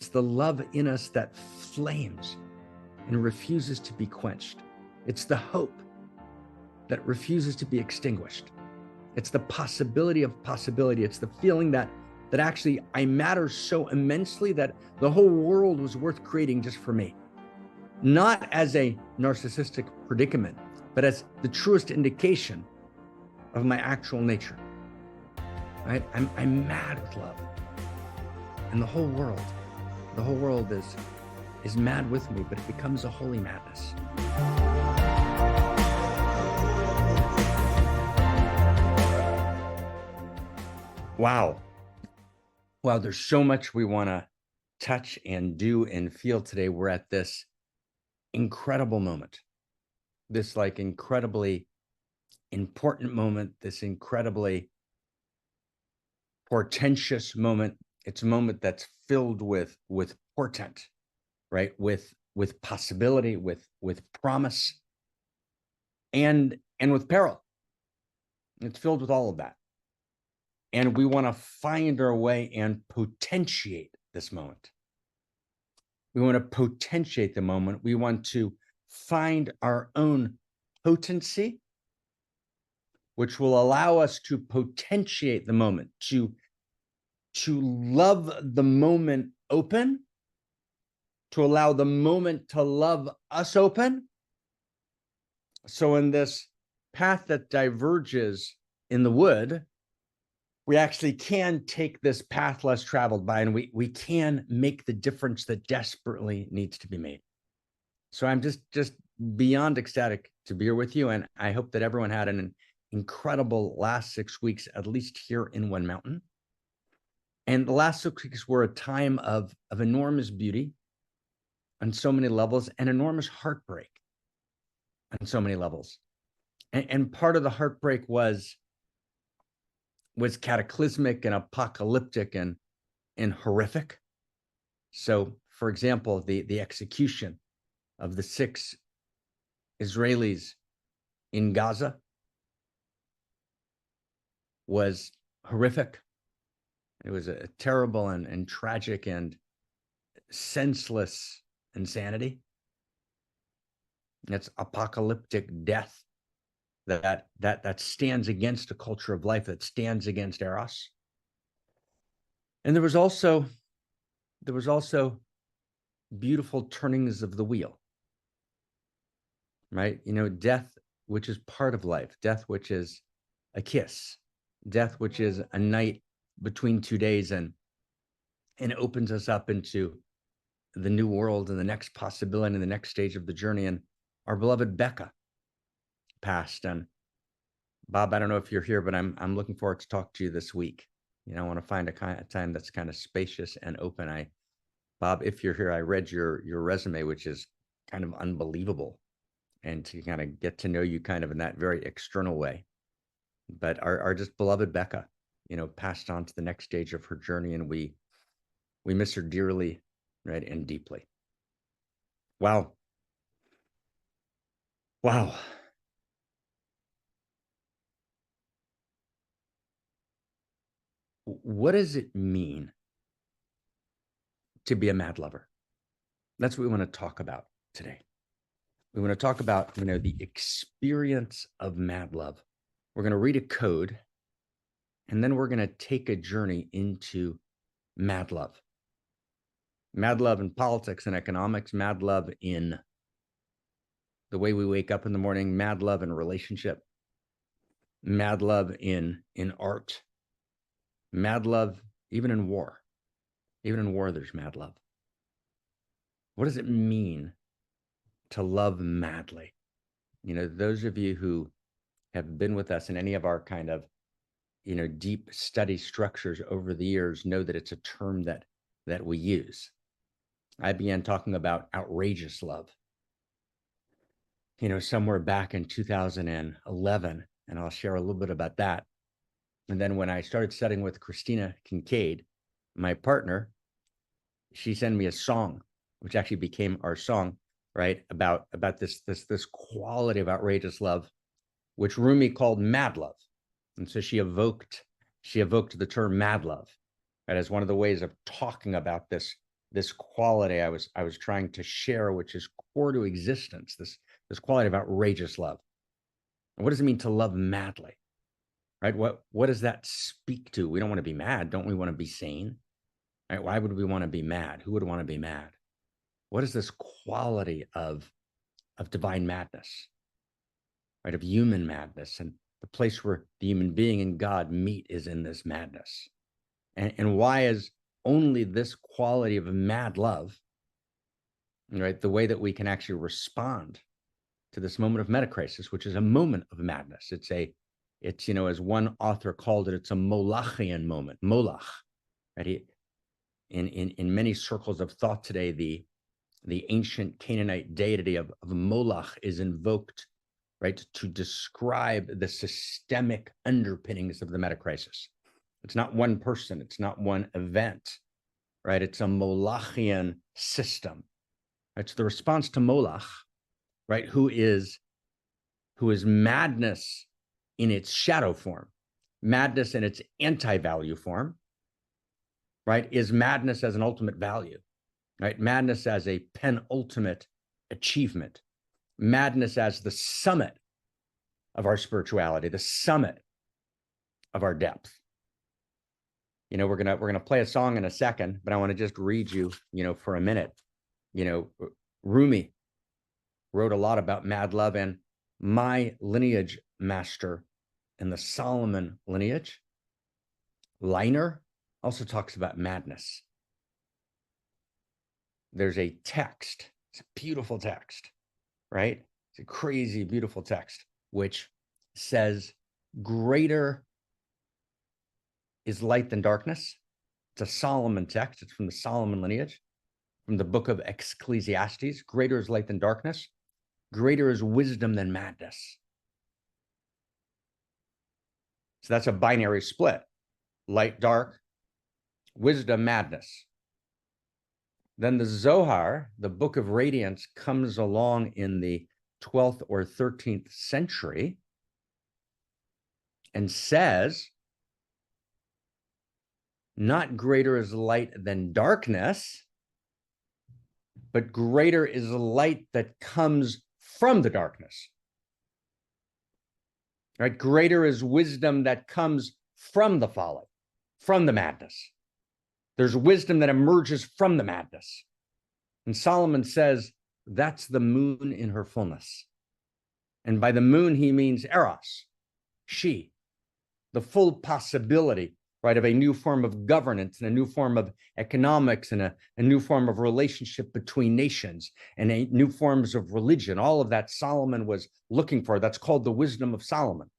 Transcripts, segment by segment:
It's the love in us that flames and refuses to be quenched. It's the hope that refuses to be extinguished. It's the possibility of possibility. It's the feeling that actually I matter so immensely that the whole world was worth creating just for me. Not as a narcissistic predicament, but as the truest indication of my actual nature. Right? I'm mad with love. And the whole world is mad with me, but it becomes a holy madness. Wow, there's so much we want to touch and do and feel today. We're at this incredible moment, this like incredibly important moment, this incredibly portentous moment. It's a moment that's filled with portent, right? With possibility, with promise, and with peril. It's filled with all of that. And we want to find our way and potentiate this moment. We want to potentiate the moment. We want to find our own potency, which will allow us to potentiate the moment, to love the moment open, to allow the moment to love us open. So in this path that diverges in the wood, we actually can take this path less traveled by, and we can make the difference that desperately needs to be made. So I'm just beyond ecstatic to be here with you, and I hope that everyone had an incredible last 6 weeks, at least here in One Mountain. And the last 6 weeks were a time of enormous beauty on so many levels, and enormous heartbreak on so many levels. And part of the heartbreak was cataclysmic and apocalyptic and horrific. So, for example, the execution of the 6 Israelis in Gaza was horrific. It was a terrible and tragic and senseless insanity. It's apocalyptic death that stands against a culture of life, that stands against Eros. And there was also beautiful turnings of the wheel, right? You know, death, which is part of life, death, which is a kiss, death, which is a night between 2 days, and opens us up into the new world and the next possibility and the next stage of the journey. And our beloved Becca passed. And Bob, I don't know if you're here, but I'm looking forward to talk to you this week. You know, I want to find a time that's kind of spacious and open. Bob, if you're here, I read your resume, which is kind of unbelievable, and to kind of get to know you kind of in that very external way. But our just beloved Becca, you know, passed on to the next stage of her journey, and we miss her dearly, right, and deeply. Wow. What does it mean to be a mad lover? That's what we want to talk about today. We want to talk about, you know, the experience of mad love. We're going to read a code, and then we're going to take a journey into mad love. Mad love in politics and economics, mad love in the way we wake up in the morning, mad love in relationship, mad love in art, mad love even in war. Even in war, there's mad love. What does it mean to love madly? You know, those of you who have been with us in any of our kind of, you know, deep study structures over the years know that it's a term that we use. I began talking about outrageous love, you know, somewhere back in 2011, and I'll share a little bit about that. And then when I started studying with Christina Kincaid, my partner, she sent me a song, which actually became our song, right? About this quality of outrageous love, which Rumi called mad love. And so she evoked the term mad love, right, as one of the ways of talking about this this quality I was trying to share, which is core to existence, this quality of outrageous love. And what does it mean to love madly? Right? What does that speak to? We don't want to be mad. Don't we want to be sane? Right? Why would we want to be mad? Who would want to be mad? What is this quality of divine madness, right? Of human madness. And the place where the human being and God meet is in this madness. And why is only this quality of mad love, right, the way that we can actually respond to this moment of metacrisis, which is a moment of madness. It's as one author called it, it's a Molachian moment. Molach, right? In many circles of thought today, the ancient Canaanite deity of Moloch is invoked, right, to describe the systemic underpinnings of the metacrisis. It's not one person, it's not one event, right? It's a Molochian system. It's the response to Moloch, right, who is madness in its shadow form, madness in its anti-value form, right, is madness as an ultimate value, right? Madness as a penultimate achievement, madness as the summit of our spirituality, the summit of our depth. We're gonna play a song in a second, but I want to just read you, for a minute. Rumi wrote a lot about mad love, and my lineage master in the Solomon lineage, Leiner, also talks about madness. There's a text, it's a beautiful text, right? It's a crazy, beautiful text, which says, greater is light than darkness. It's a Solomon text. It's from the Solomon lineage, from the book of Ecclesiastes. Greater is light than darkness. Greater is wisdom than madness. So that's a binary split. Light, dark, wisdom, madness. Then the Zohar, the Book of Radiance, comes along in the 12th or 13th century and says, not greater is light than darkness, but greater is light that comes from the darkness. Right? Greater is wisdom that comes from the folly, from the madness. There's wisdom that emerges from the madness. And Solomon says, that's the moon in her fullness. And by the moon, he means Eros, she, the full possibility, right, of a new form of governance and a new form of economics and a new form of relationship between nations and a new forms of religion. All of that Solomon was looking for. That's called the wisdom of Solomon.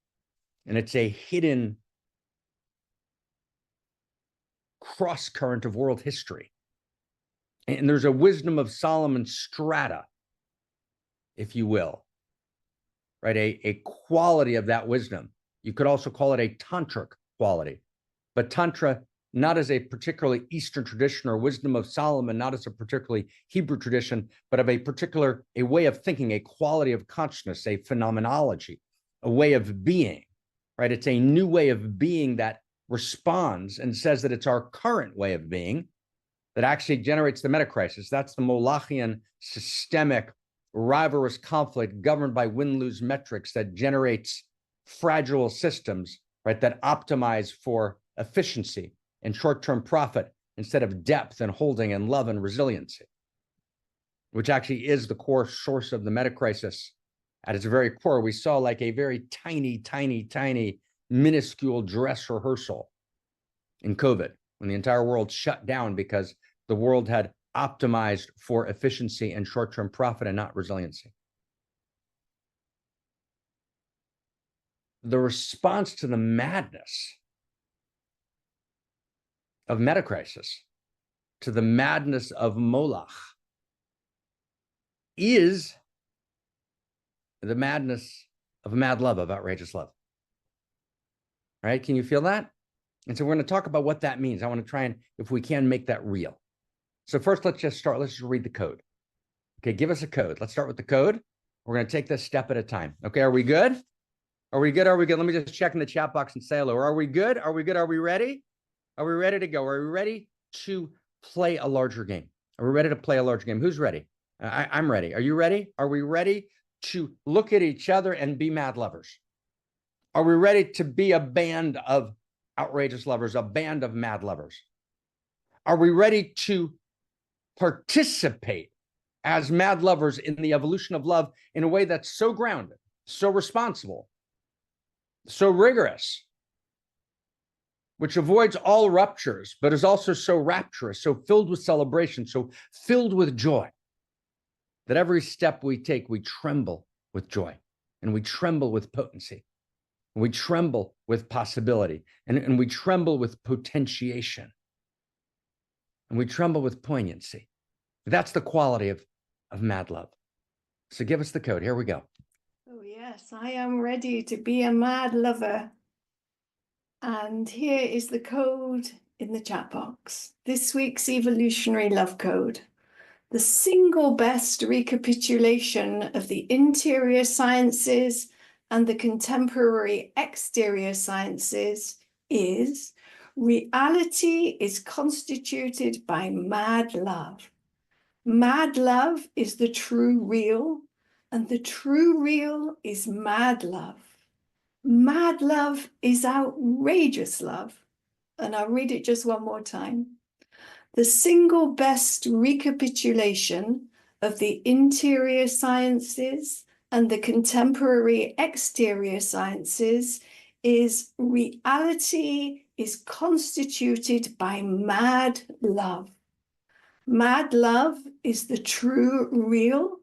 And it's a hidden cross current of world history. And there's a wisdom of Solomon strata, if you will, right? A quality of that wisdom. You could also call it a tantric quality. But Tantra, not as a particularly Eastern tradition or wisdom of Solomon, not as a particularly Hebrew tradition, but of a way of thinking, a quality of consciousness, a phenomenology, a way of being, right? It's a new way of being that responds and says that it's our current way of being that actually generates the metacrisis. That's the Molochian systemic rivalrous conflict governed by win-lose metrics that generates fragile systems, right, that optimize for efficiency and short-term profit instead of depth and holding and love and resiliency, which actually is the core source of the metacrisis. At its very core, we saw like a very tiny, minuscule dress rehearsal in COVID when the entire world shut down because the world had optimized for efficiency and short-term profit and not resiliency. The response to the madness of metacrisis, to the madness of Moloch, is the madness of mad love, of outrageous love. Right? Can you feel that? And so we're going to talk about what that means. I want to try and, if we can, make that real. So first, let's just read the code. Okay, give us a code. Let's start with the code. We're going to take this step at a time. Okay, are we good? Are we good? Are we good? Let me just check in the chat box and say hello. Are we good? Are we good? Are we ready? Are we ready to go? Are we ready to play a larger game? Are we ready to play a large game? Who's ready? I'm ready. Are you ready? Are we ready to look at each other and be mad lovers? Are we ready to be a band of outrageous lovers, a band of mad lovers? Are we ready to participate as mad lovers in the evolution of love in a way that's so grounded, so responsible, so rigorous, which avoids all ruptures, but is also so rapturous, so filled with celebration, so filled with joy, that every step we take, we tremble with joy, and we tremble with potency, and we tremble with possibility, and we tremble with potentiation, and we tremble with poignancy. That's the quality of mad love. So give us the code. Here we go. Oh, yes, I am ready to be a mad lover. And here is the code in the chat box. This week's evolutionary love code. The single best recapitulation of the interior sciences and the contemporary exterior sciences is reality is constituted by mad love. Mad love is the true real, and the true real is mad love. Mad love is outrageous love. And I'll read it just one more time. The single best recapitulation of the interior sciences and the contemporary exterior sciences is reality is constituted by mad love. Mad love is the true real,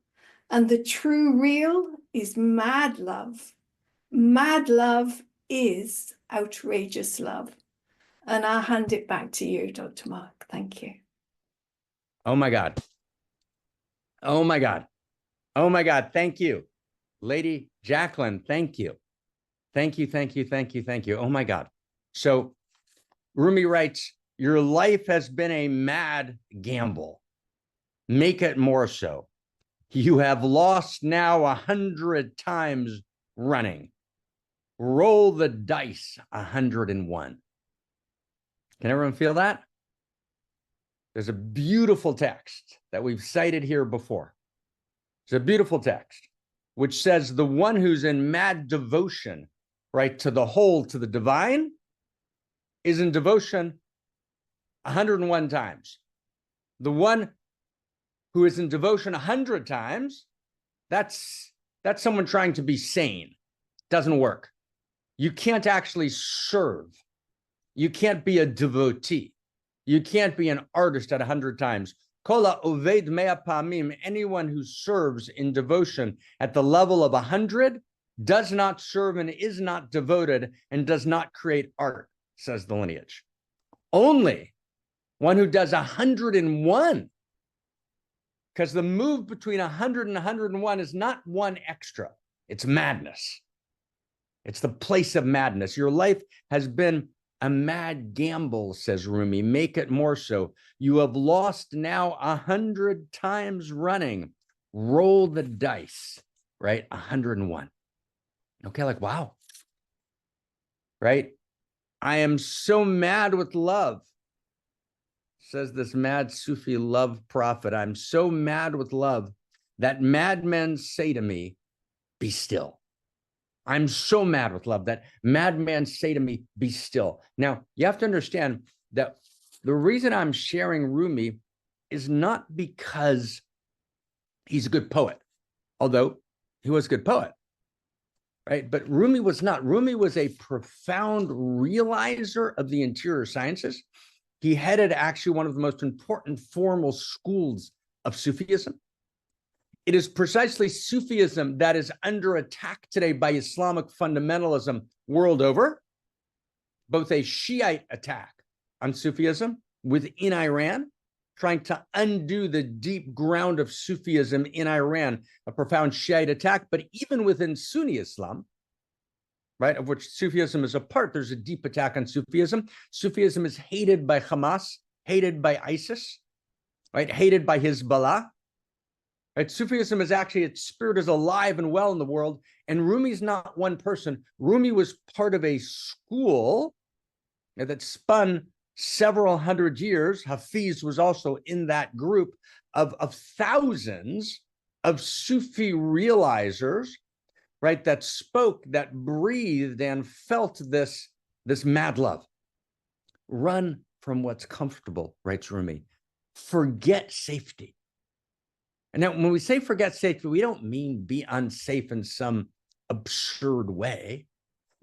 and the true real is mad love. Mad love is outrageous love. And I'll hand it back to you, Dr. Marc. Thank you. Oh my God. Oh my God. Oh my God. Thank you. Lady Jacqueline, thank you. Thank you, thank you, thank you, thank you. Oh my God. So Rumi writes, your life has been a mad gamble. Make it more so. You have lost now 100 times running. Roll the dice 101. Can everyone feel that? There's a beautiful text that we've cited here before. It's a beautiful text, which says the one who's in mad devotion, right, to the whole, to the divine, is in devotion 101 times. The one who is in devotion 100 times, that's someone trying to be sane. Doesn't work. You can't actually serve. You can't be a devotee. You can't be an artist at 100 times. Kola oved mea pamim, anyone who serves in devotion at the level of 100 does not serve and is not devoted and does not create art, says the lineage. Only one who does 101, because the move between 100 and 101 is not one extra. It's madness. It's the place of madness. Your life has been a mad gamble, says Rumi. Make it more so. You have lost now 100 times running. Roll the dice, right? 101. Okay, like, wow. Right? I am so mad with love, says this mad Sufi love prophet. I'm so mad with love that madmen say to me, be still. I'm so mad with love that madmen say to me, be still. Now, you have to understand that the reason I'm sharing Rumi is not because he's a good poet, although he was a good poet, right? But Rumi was not. Rumi was a profound realizer of the interior sciences. He headed actually one of the most important formal schools of Sufism. It is precisely Sufism that is under attack today by Islamic fundamentalism world over, both a Shiite attack on Sufism within Iran, trying to undo the deep ground of Sufism in Iran, a profound Shiite attack, but even within Sunni Islam, right, of which Sufism is a part, there's a deep attack on Sufism. Sufism is hated by Hamas, hated by ISIS, right, hated by Hezbollah. Right? Sufism is actually, its spirit is alive and well in the world. And Rumi's not one person. Rumi was part of a school that spun several hundred years, Hafiz was also in that group of thousands of Sufi realizers, right, that spoke, that breathed, and felt this mad love. Run from what's comfortable, writes Rumi. Forget safety. And now, when we say forget safety, we don't mean be unsafe in some absurd way.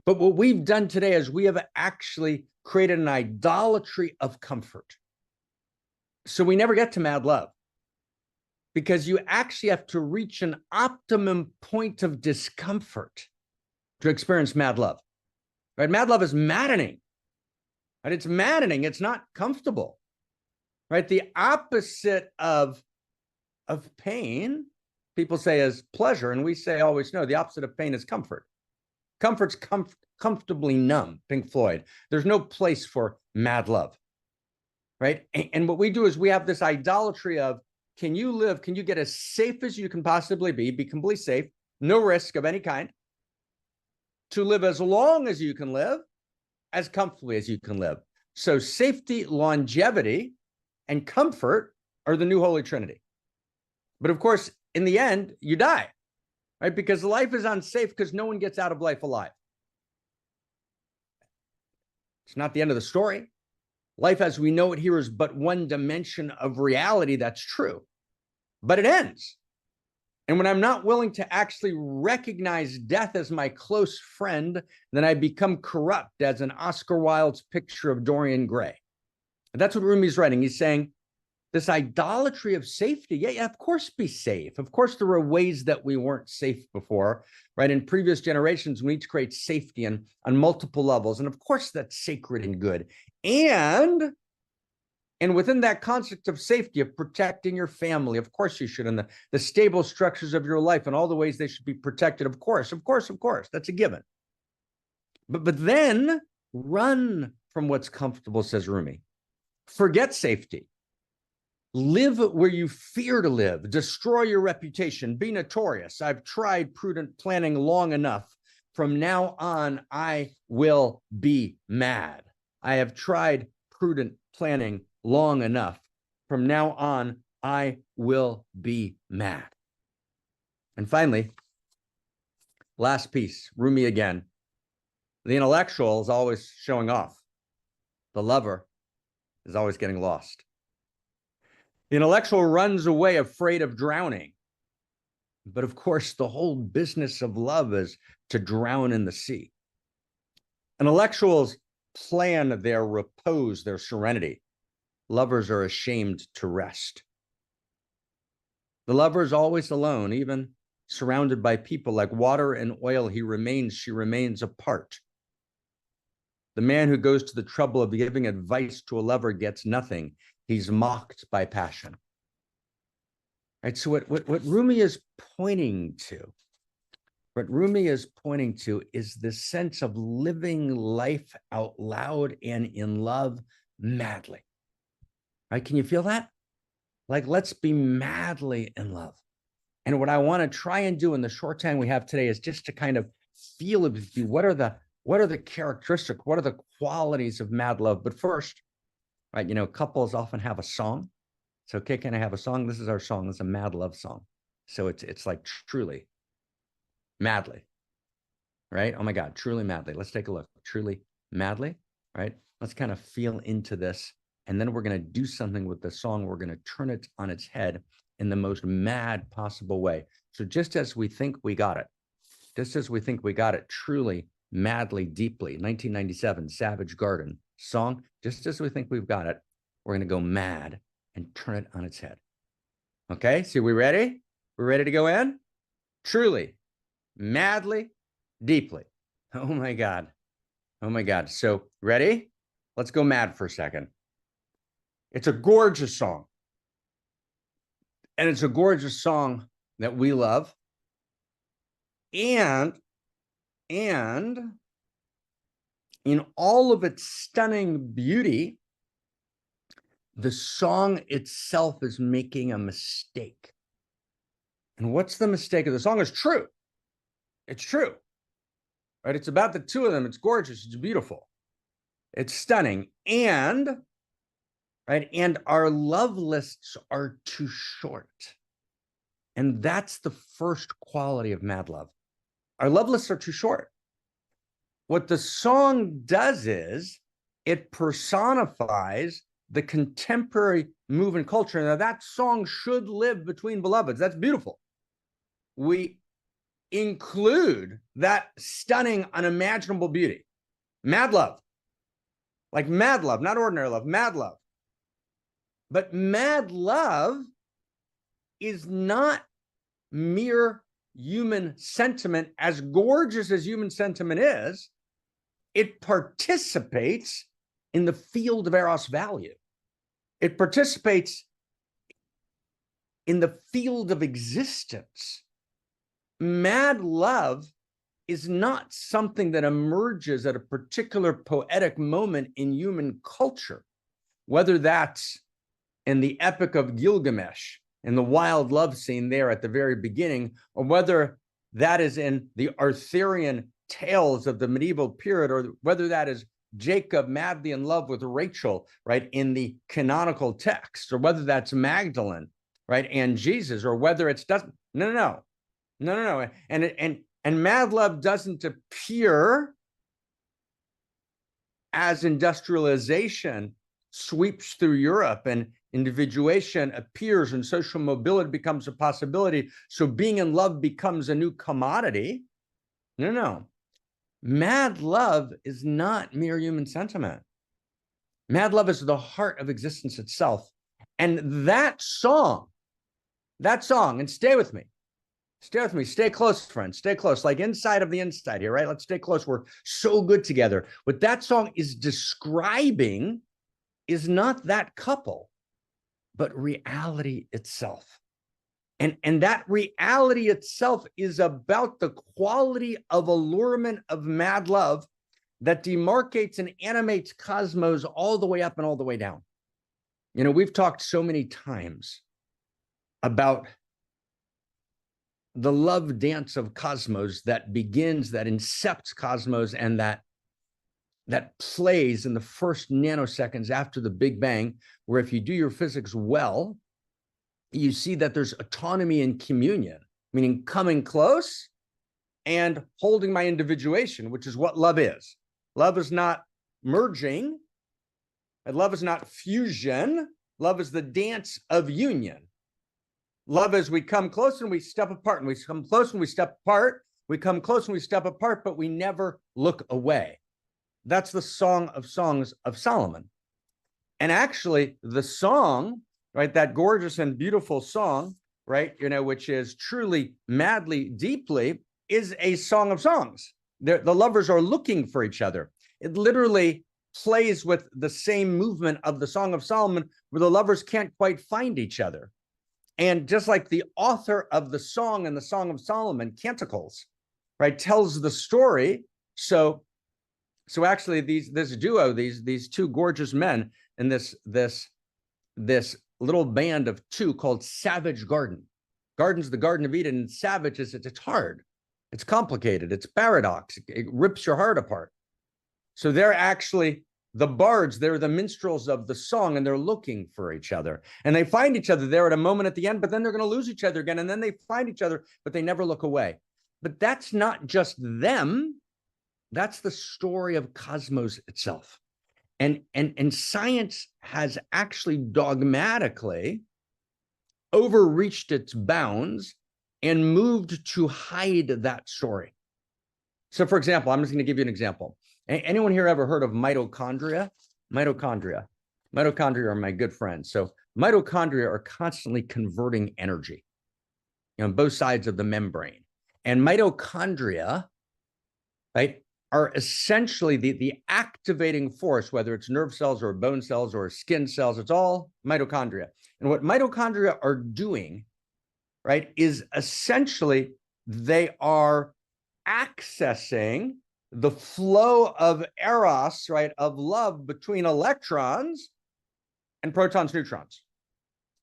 But what we've done today is we have actually created an idolatry of comfort. So we never get to mad love, because you actually have to reach an optimum point of discomfort to experience mad love. Right? Mad love is maddening. Right? It's maddening. It's not comfortable. Right? The opposite of pain, people say, is pleasure, and we say always no. The opposite of pain is comfort. Comfort's comfortably numb. Pink Floyd. There's no place for mad love. Right? And what we do is we have this idolatry of, can you live? Can you get as safe as you can possibly be completely safe, no risk of any kind, to live as long as you can live, as comfortably as you can live. So safety, longevity, and comfort are the new Holy Trinity. But of course, in the end, you die, right? Because life is unsafe because no one gets out of life alive. It's not the end of the story. Life as we know it here is but one dimension of reality. That's true. But it ends. And when I'm not willing to actually recognize death as my close friend, then I become corrupt as in Oscar Wilde's picture of Dorian Gray. And that's what Rumi's writing. He's saying this idolatry of safety. Yeah, of course, be safe. Of course, there were ways that we weren't safe before, right? In previous generations, we need to create safety on multiple levels. And of course, that's sacred and good. And within that concept of safety, of protecting your family, of course you should, and the stable structures of your life and all the ways they should be protected, of course, that's a given. But then run from what's comfortable, says Rumi. Forget safety. Live where you fear to live. Destroy your reputation. Be notorious. I've tried prudent planning long enough. From now on, I will be mad. I have tried prudent planning long enough. From now on, I will be mad. And finally, last piece, Rumi again. The intellectual is always showing off. The lover is always getting lost. The intellectual runs away afraid of drowning. But of course, the whole business of love is to drown in the sea. Intellectuals plan their repose, their serenity. Lovers are ashamed to rest. The lover is always alone, even surrounded by people. Like water and oil, she remains apart. The man who goes to the trouble of giving advice to a lover gets nothing. He's mocked by passion. Right? So what Rumi is pointing to, is this sense of living life out loud and in love madly. Right? Can you feel that? Like, let's be madly in love. And what I want to try and do in the short time we have today is just to kind of feel it with you. What are the characteristics? What are the qualities of mad love? But first, right, couples often have a song. So, okay, can I have a song? This is our song. It's a mad love song. So it's like truly, madly, right? Oh my God, truly madly. Let's take a look. Truly, madly, right? Let's kind of feel into this. And then we're going to do something with the song. We're going to turn it on its head in the most mad possible way. So just as we think we got it, truly, madly, deeply, 1997, Savage Garden song, just as we think we've got it, we're going to go mad and turn it on its head. Okay, so we ready? We're ready to go in? Truly, madly, deeply. Oh my God. So ready? Let's go mad for a second. It's a gorgeous song. And it's a gorgeous song that we love. And in all of its stunning beauty, the song itself is making a mistake. And what's the mistake of the song? It's true. It's true. Right? It's about the two of them. It's gorgeous. It's beautiful. It's stunning. And, right, and our love lists are too short. And that's the first quality of mad love. Our love lists are too short. What the song does is it personifies the contemporary movement culture. Now, that song should live between beloveds. That's beautiful. We include that stunning, unimaginable beauty. Mad love. Like mad love, not ordinary love, mad love. But mad love is not mere human sentiment. As gorgeous as human sentiment is, it participates in the field of Eros value. It participates in the field of existence. Mad love is not something that emerges at a particular poetic moment in human culture, whether that's in the Epic of Gilgamesh, in the wild love scene there at the very beginning, or whether that is in the Arthurian tales of the medieval period, or whether that is Jacob madly in love with Rachel, right, in the canonical text, or whether that's Magdalene, right, and Jesus, or whether it's doesn't. No. And mad love doesn't appear as industrialization sweeps through Europe and individuation appears and social mobility becomes a possibility. So being in love becomes a new commodity. No. Mad love is not mere human sentiment. Mad love is the heart of existence itself. And that song, and stay with me, stay close, friends, stay close, like inside of the inside here, right? Let's stay close. We're so good together. What that song is describing is not that couple, but reality itself. And that reality itself is about the quality of allurement of mad love that demarcates and animates Cosmos all the way up and all the way down. You know, we've talked so many times about the love dance of Cosmos that begins, that incepts Cosmos, and that plays in the first nanoseconds after the Big Bang, where if you do your physics well, you see that there's autonomy and communion, meaning coming close and holding my individuation, which is what love is. Love is not merging, and love is not fusion. Love is the dance of union. Love is we come close and we step apart, and we come close and we step apart. We come close and we step apart, but we never look away. That's the Song of Songs of Solomon. And actually, the song, right, that gorgeous and beautiful song, right, you know, which is truly madly, deeply, is a song of songs. The lovers are looking for each other. It literally plays with the same movement of the Song of Solomon, where the lovers can't quite find each other. And just like the author of the song and the Song of Solomon, Canticles, right, tells the story. So actually, this duo, these two gorgeous men in this little band of two called Savage Garden. Garden's the Garden of Eden, and savage is it's hard, it's complicated, it's paradox, it rips your heart apart. So they're actually the bards, they're the minstrels of the song, and they're looking for each other. And they find each other there at a moment at the end, but then they're going to lose each other again, and then they find each other, but they never look away. But that's not just them. That's the story of Cosmos itself. And science has actually dogmatically overreached its bounds and moved to hide that story. So, for example, I'm just going to give you an example. Anyone here ever heard of mitochondria? Mitochondria are my good friends. So mitochondria are constantly converting energy, you know, on both sides of the membrane. And mitochondria, right, are essentially the activating force, whether it's nerve cells or bone cells or skin cells, it's all mitochondria. And what mitochondria are doing, right, is essentially they are accessing the flow of Eros, right, of love between electrons and protons, neutrons.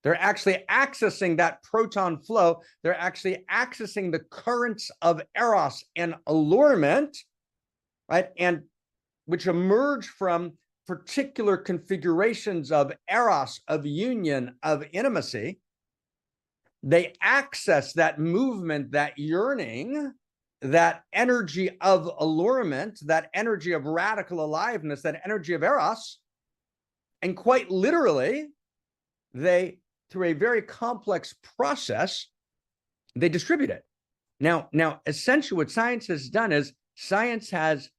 They're actually accessing that proton flow. They're actually accessing the currents of Eros and allurement, right? And which emerge from particular configurations of eros, of union, of intimacy, they access that movement, that yearning, that energy of allurement, that energy of radical aliveness, that energy of eros, and quite literally, they, through a very complex process, they distribute it. Now, essentially what science has done is science has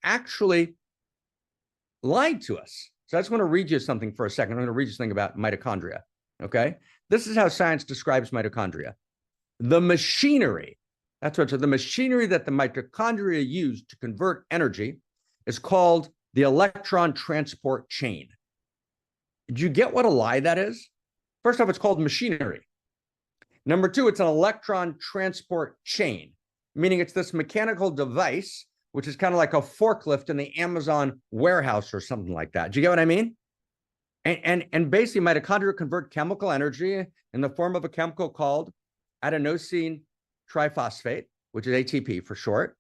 actually lied to us. So I just want to read you something for a second. I'm going to read you something about mitochondria, okay? This is how science describes mitochondria. The machinery, that's what, so the machinery that the mitochondria use to convert energy is called the electron transport chain. Did you get what a lie that is? First off, it's called machinery. Number two, it's an electron transport chain, meaning it's this mechanical device, which is kind of like a forklift in the Amazon warehouse or something like that. Do you get what I mean? And basically, mitochondria convert chemical energy in the form of a chemical called adenosine triphosphate, which is ATP for short.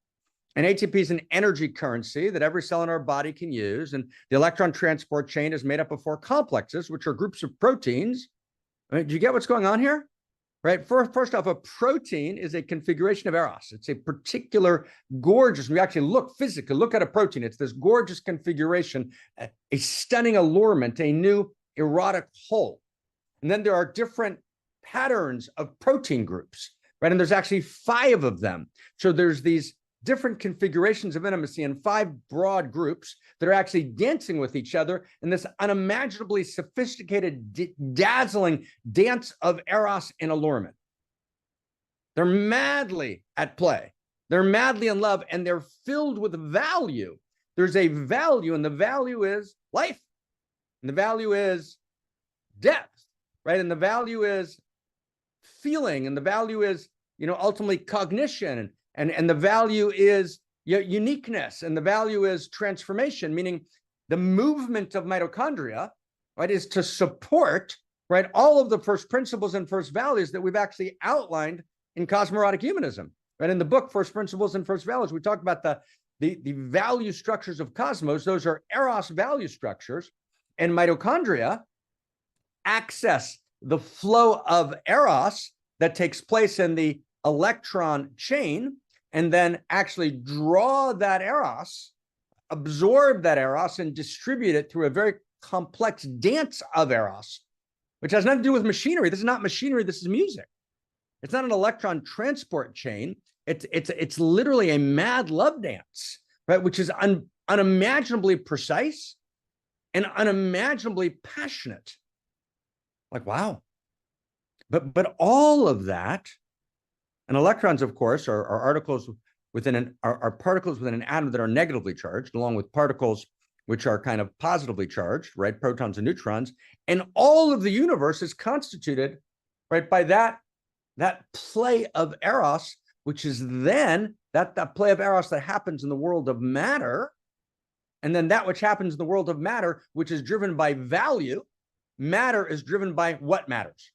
And ATP is an energy currency that every cell in our body can use. And the electron transport chain is made up of 4 complexes, which are groups of proteins. Right? Do you get what's going on here? Right. First off, a protein is a configuration of eros. It's a particular gorgeous, we actually look physically, look at a protein. It's this gorgeous configuration, a stunning allurement, a new erotic whole. And then there are different patterns of protein groups, right? And there's actually 5 of them. So there's these different configurations of intimacy in 5 broad groups that are actually dancing with each other in this unimaginably sophisticated, dazzling dance of eros and allurement. They're madly at play. They're madly in love, and they're filled with value. There's a value, and the value is life. And the value is depth, right? And the value is feeling, and the value is, ultimately cognition, and the value is uniqueness, and the value is transformation, meaning the movement of mitochondria, right, is to support, right, all of the first principles and first values that we've actually outlined in cosmoerotic humanism. Right, in the book, First Principles and First Values, we talk about the value structures of cosmos. Those are eros value structures, and mitochondria access the flow of eros that takes place in the electron chain, and then actually draw that eros, absorb that eros, and distribute it through a very complex dance of eros, which has nothing to do with machinery. This is not machinery, this is music. It's not an electron transport chain. It's literally a mad love dance, right? Which is unimaginably precise and unimaginably passionate. Like, wow. But all of that, and electrons, of course, are particles within an atom that are negatively charged, along with particles which are kind of positively charged, right? Protons and neutrons. And all of the universe is constituted, right, by that play of eros, which is then that play of eros that happens in the world of matter. And then that which happens in the world of matter, which is driven by value. Matter is driven by what matters.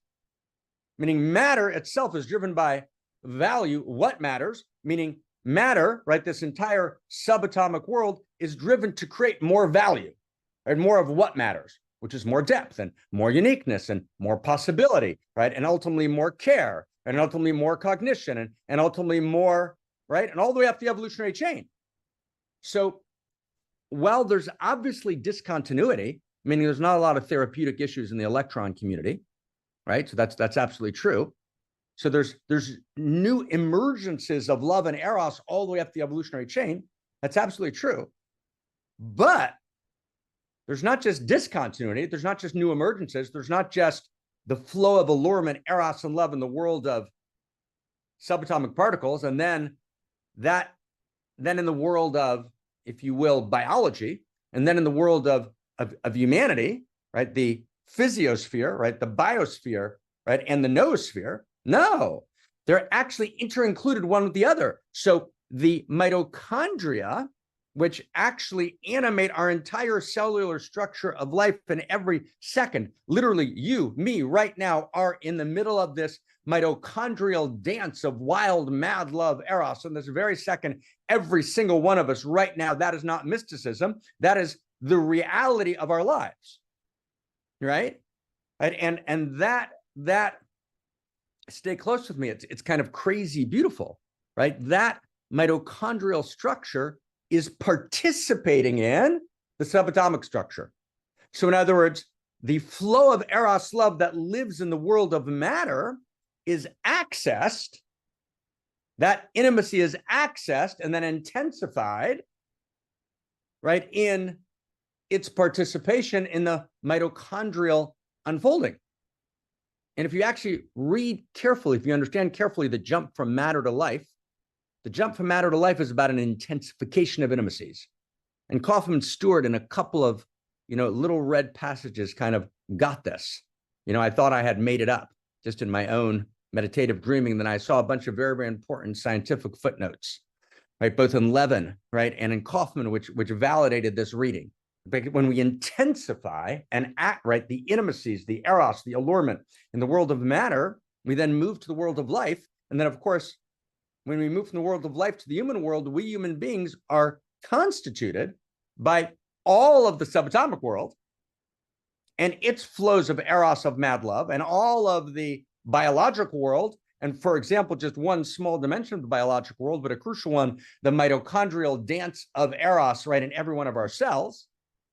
Meaning matter itself is driven by value, what matters, meaning matter, right? This entire subatomic world is driven to create more value, and more of what matters, which is more depth and more uniqueness and more possibility, right? And ultimately more care, and ultimately more cognition, and ultimately more, right? And all the way up the evolutionary chain. So while there's obviously discontinuity, meaning there's not a lot of therapeutic issues in the electron community, right? So that's absolutely true. So there's new emergences of love and eros all the way up the evolutionary chain. That's absolutely true. But there's not just discontinuity. There's not just new emergences. There's not just the flow of allurement, eros, and love in the world of subatomic particles. And then in the world of, if you will, biology, and then in the world of humanity, right? The physiosphere, right? The biosphere, right? And the noosphere. No, they're actually inter-included one with the other. So the mitochondria which actually animate our entire cellular structure of life in every second. Literally, you, me, right now are in the middle of this mitochondrial dance of wild, mad love, Eros. In this very second, every single one of us right now, that is not mysticism. That is the reality of our lives, right? And that stay close with me. It's kind of crazy beautiful, right? That mitochondrial structure is participating in the subatomic structure. So in other words, the flow of Eros love that lives in the world of matter is accessed. That intimacy is accessed and then intensified, right, in its participation in the mitochondrial unfolding. And if you actually read carefully, if you understand carefully the jump from matter to life, the jump from matter to life is about an intensification of intimacies. And Kaufman Stewart, in a couple of, little red passages, kind of got this. I thought I had made it up just in my own meditative dreaming. Then I saw a bunch of very, very important scientific footnotes, right? Both in Levin, right, and in Kaufman, which validated this reading. But when we intensify and act, right, the intimacies, the Eros, the allurement in the world of matter, we then move to the world of life. And then, of course, when we move from the world of life to the human world, we human beings are constituted by all of the subatomic world and its flows of Eros, of mad love, and all of the biological world. And for example, just one small dimension of the biological world, but a crucial one, the mitochondrial dance of Eros, right, in every one of our cells.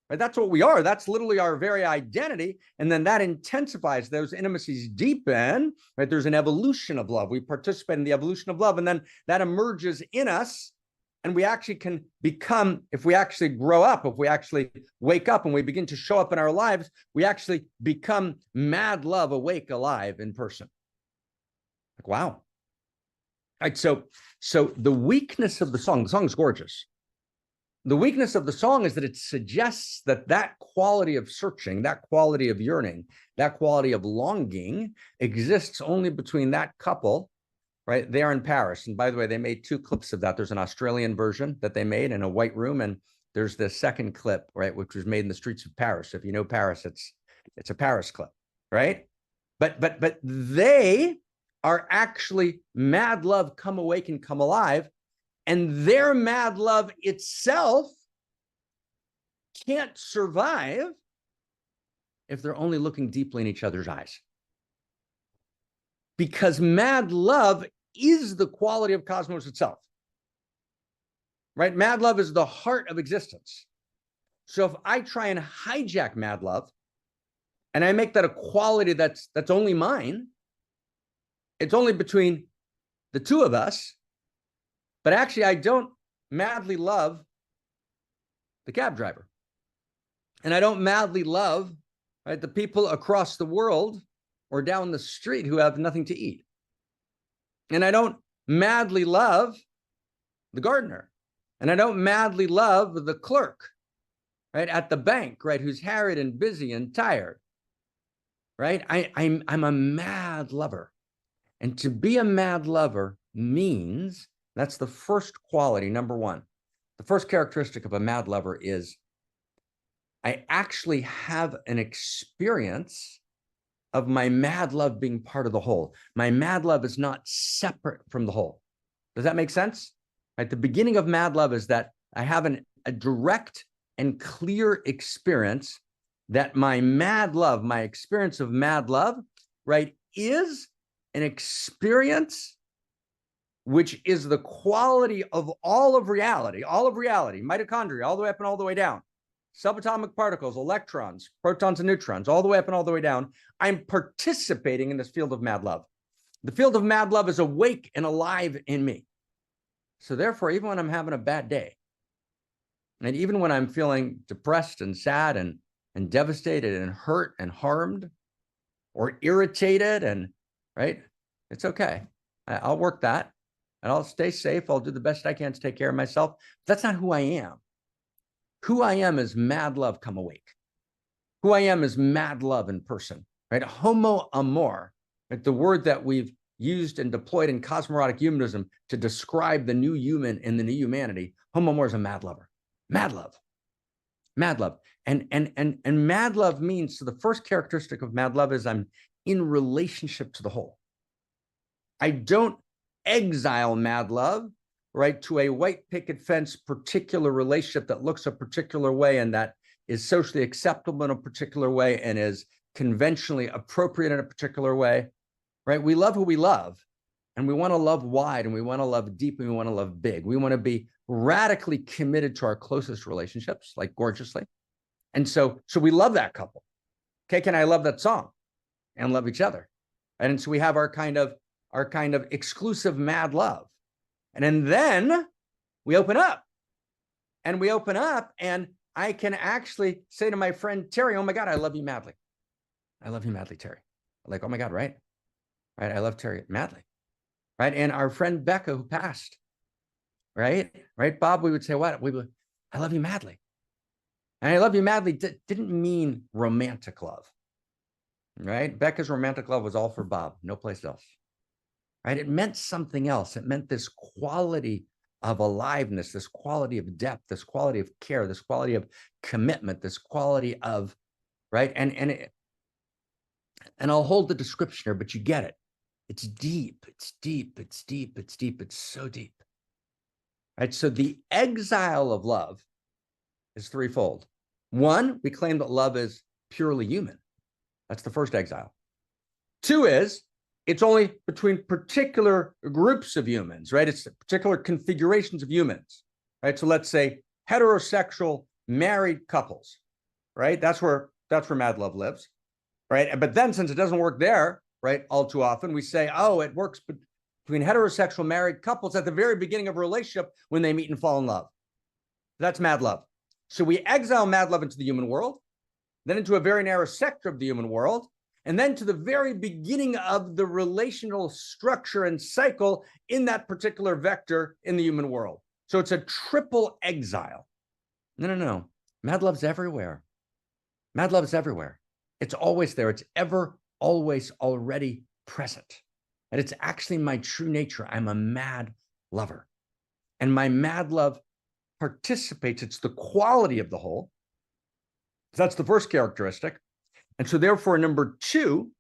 Right? That's what we are. That's literally our very identity. And then that intensifies, those intimacies deepen, right? There's an evolution of love. We participate in the evolution of love, and then that emerges in us. And we actually can become, if we actually grow up, if we actually wake up and we begin to show up in our lives, we actually become mad love, awake, alive in person. Like, wow. All right. So the weakness of the song is gorgeous. The weakness of the song is that it suggests that quality of searching, that quality of yearning, that quality of longing exists only between that couple, right? They're in Paris. And by the way, they made 2 clips of that. There's an Australian version that they made in a white room. And there's the second clip, right, which was made in the streets of Paris. If you know Paris, it's a Paris clip, right? But they are actually mad love, come awake and come alive. And their mad love itself can't survive if they're only looking deeply in each other's eyes. Because mad love is the quality of cosmos itself. Right? Mad love is the heart of existence. So if I try and hijack mad love, and I make that a quality that's only mine, it's only between the two of us. But actually, I don't madly love the cab driver. And I don't madly love, right, the people across the world or down the street who have nothing to eat. And I don't madly love the gardener. And I don't madly love the clerk, right, at the bank, right, who's harried and busy and tired. Right? I'm a mad lover. And to be a mad lover means, that's the first quality, number one. The first characteristic of a mad lover is I actually have an experience of my mad love being part of the whole. My mad love is not separate from the whole. Does that make sense? Right? The beginning of mad love is that I have a direct and clear experience that my mad love, my experience of mad love, right, is an experience which is the quality of all of reality, mitochondria, all the way up and all the way down, subatomic particles, electrons, protons and neutrons, all the way up and all the way down. I'm participating in this field of mad love. The field of mad love is awake and alive in me. So therefore, even when I'm having a bad day, and even when I'm feeling depressed and sad and devastated and hurt and harmed or irritated, and right, it's okay. I'll work that. And I'll stay safe. I'll do the best I can to take care of myself. That's not who I am. Who I am is mad love come awake. Who I am is mad love in person, right? Homo amor, right? The word that we've used and deployed in cosmorotic humanism to describe the new human and the new humanity. Homo amor is a mad lover. Mad love. Mad love. And mad love means, so the first characteristic of mad love is I'm in relationship to the whole. I don't exile mad love, right, to a white picket fence particular relationship that looks a particular way and that is socially acceptable in a particular way and is conventionally appropriate in a particular way, right? We love who we love, and we want to love wide, and we want to love deep, and we want to love big. We want to be radically committed to our closest relationships, like gorgeously. And so we love that couple. Okay, can I love that song and love each other? And so we have our kind of exclusive mad love. And then we open up. And I can actually say to my friend Terry, oh my God, I love you madly. I love you madly, Terry. Like, oh my God, right? Right, I love Terry madly. Right, and our friend Becca, who passed, right, Bob, we would say what? I love you madly. And I love you madly didn't mean romantic love, right? Becca's romantic love was all for Bob, no place else, right? It meant something else. It meant this quality of aliveness, this quality of depth, this quality of care, this quality of commitment, this quality of, right? And I'll hold the description here, but you get it. It's deep, it's deep, it's deep, it's deep, it's so deep, right? So the exile of love is threefold. One, we claim that love is purely human. That's the first exile. Two is, it's only between particular groups of humans, right? It's particular configurations of humans, right? So let's say heterosexual married couples, right? That's where mad love lives, right? But then since it doesn't work there, right, all too often, we say, oh, it works between heterosexual married couples at the very beginning of a relationship when they meet and fall in love. That's mad love. So we exile mad love into the human world, then into a very narrow sector of the human world, and then to the very beginning of the relational structure and cycle in that particular vector in the human world. So it's a triple exile. No. Mad love's everywhere. Mad love is everywhere. It's always there. It's ever, always, already present. And it's actually my true nature. I'm a mad lover. And my mad love participates. It's the quality of the whole. That's the first characteristic. And so therefore, number two,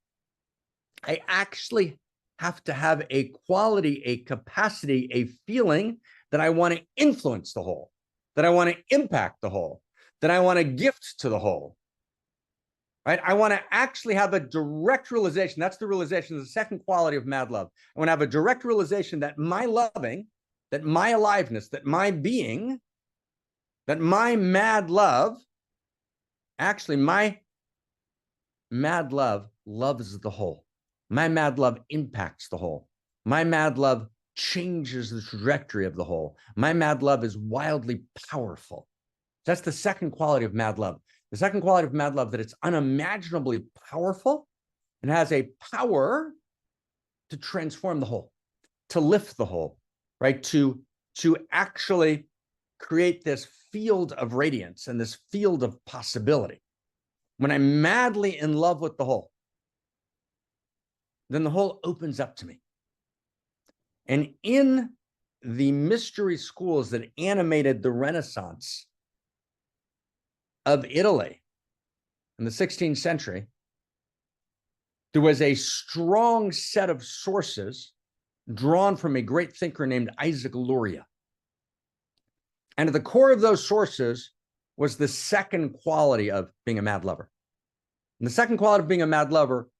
I actually have to have a quality, a capacity, a feeling that I want to influence the whole, that I want to impact the whole, that I want to gift to the whole. Right? I want to actually have a direct realization. That's the realization, the second quality of mad love. I want to have a direct realization that my loving, that my aliveness, that my being, that my mad love, actually my mad love loves the whole. My mad love impacts the whole. My mad love changes the trajectory of the whole. My mad love is wildly powerful. That's the second quality of mad love. The second quality of mad love, that it's unimaginably powerful and has a power to transform the whole, to lift the whole, right? To actually create this field of radiance and this field of possibility. When I'm madly in love with the whole, then the whole opens up to me. And in the mystery schools that animated the Renaissance of Italy in the 16th century, there was a strong set of sources drawn from a great thinker named Isaac Luria. And at the core of those sources was the second quality of being a mad lover. And the second quality of being a mad lover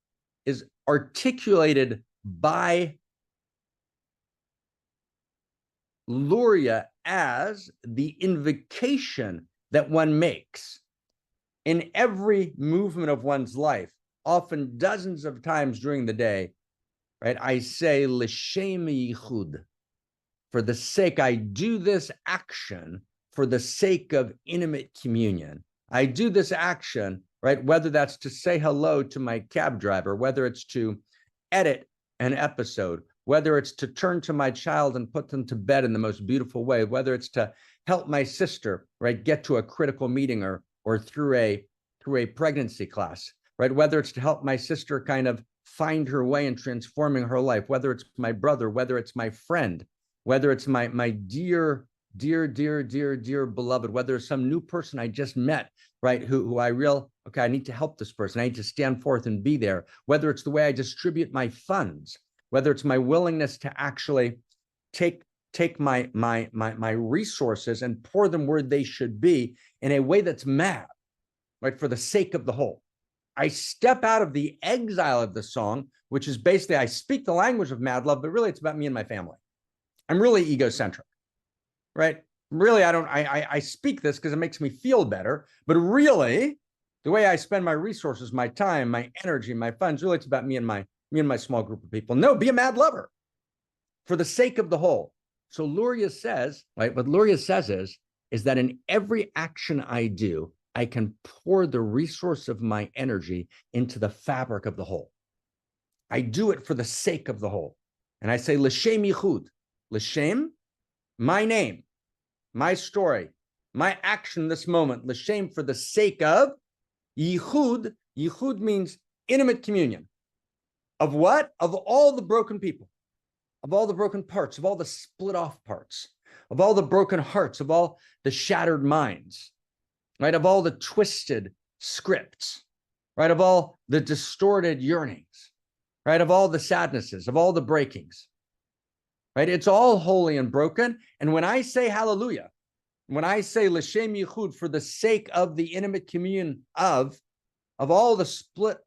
is articulated by Luria as the invocation that one makes in every movement of one's life, often dozens of times during the day, right? I say, l'shem yichud, for the sake, I do this action for the sake of intimate communion. I do this action, right? Whether that's to say hello to my cab driver, whether it's to edit an episode, whether it's to turn to my child and put them to bed in the most beautiful way, whether it's to help my sister, right, get to a critical meeting or through a pregnancy class, right? Whether it's to help my sister kind of find her way in transforming her life, whether it's my brother, whether it's my friend, whether it's my dear dear, dear, dear, dear beloved, whether it's some new person I just met, right, who okay, I need to help this person. I need to stand forth and be there, whether it's the way I distribute my funds, whether it's my willingness to actually take my resources and pour them where they should be in a way that's mad, right, for the sake of the whole. I step out of the exile of the song, which is basically I speak the language of mad love, but really it's about me and my family. I'm really egocentric, right? Really, I speak this because it makes me feel better, but really the way I spend my resources, my time, my energy, my funds, really it's about me and my small group of people. No, be a mad lover for the sake of the whole. So Luria says, right, what Luria says is that in every action I do, I can pour the resource of my energy into the fabric of the whole. I do it for the sake of the whole. And I say, L'shem yichud, L'shem, my name, my story, my action this moment, L'shem, for the sake of yichud. Yichud means intimate communion. Of what? Of all the broken people, of all the broken parts, of all the split off parts, of all the broken hearts, of all the shattered minds, right? Of all the twisted scripts, right? Of all the distorted yearnings, right? Of all the sadnesses, of all the breakings, right? It's all holy and broken. And when I say hallelujah, when I say L'shem yichud, for the sake of the intimate communion of all the split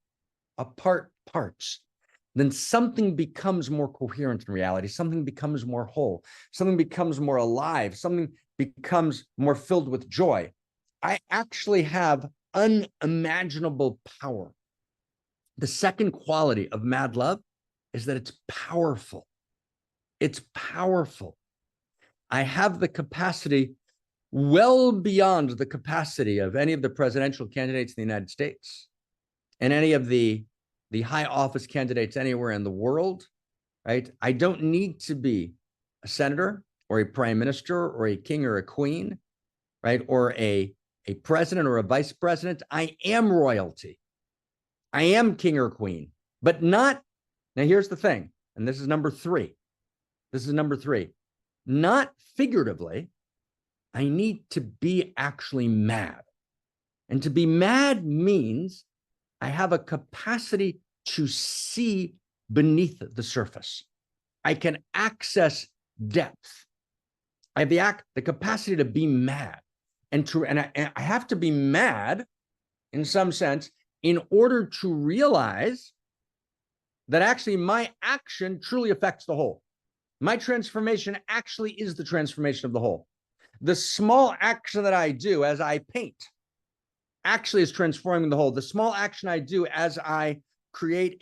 apart parts, then something becomes more coherent in reality. Something becomes more whole. Something becomes more alive. Something becomes more filled with joy. I actually have unimaginable power. The second quality of mad love is that it's powerful. It's powerful. I have the capacity well beyond the capacity of any of the presidential candidates in the United States and any of the high office candidates anywhere in the world, right? I don't need to be a senator or a prime minister or a king or a queen, right? Or a president or a vice president. I am royalty. I am king or queen, but not, now here's the thing, and this is number three. This is number three. Not figuratively, I need to be actually mad. And to be mad means I have a capacity to see beneath the surface. I can access depth. I have the capacity to be mad. And I have to be mad in some sense in order to realize that actually my action truly affects the whole. My transformation actually is the transformation of the whole. The small action that I do as I paint actually is transforming the whole. The small action I do as I create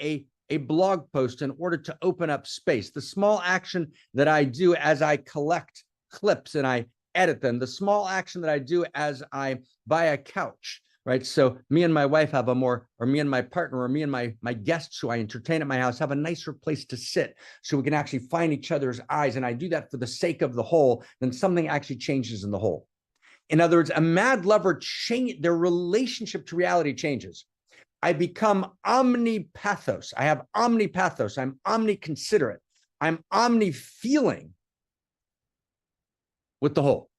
a blog post in order to open up space. The small action that I do as I collect clips and I edit them. The small action that I do as I buy a couch, right? So me and my wife have or me and my partner, or me and my guests who I entertain at my house have a nicer place to sit so we can actually find each other's eyes. And I do that for the sake of the whole, then something actually changes in the whole. In other words, a mad lover, their relationship to reality changes. I become omnipathos. I have omnipathos. I'm omniconsiderate. I'm omni-feeling with the whole.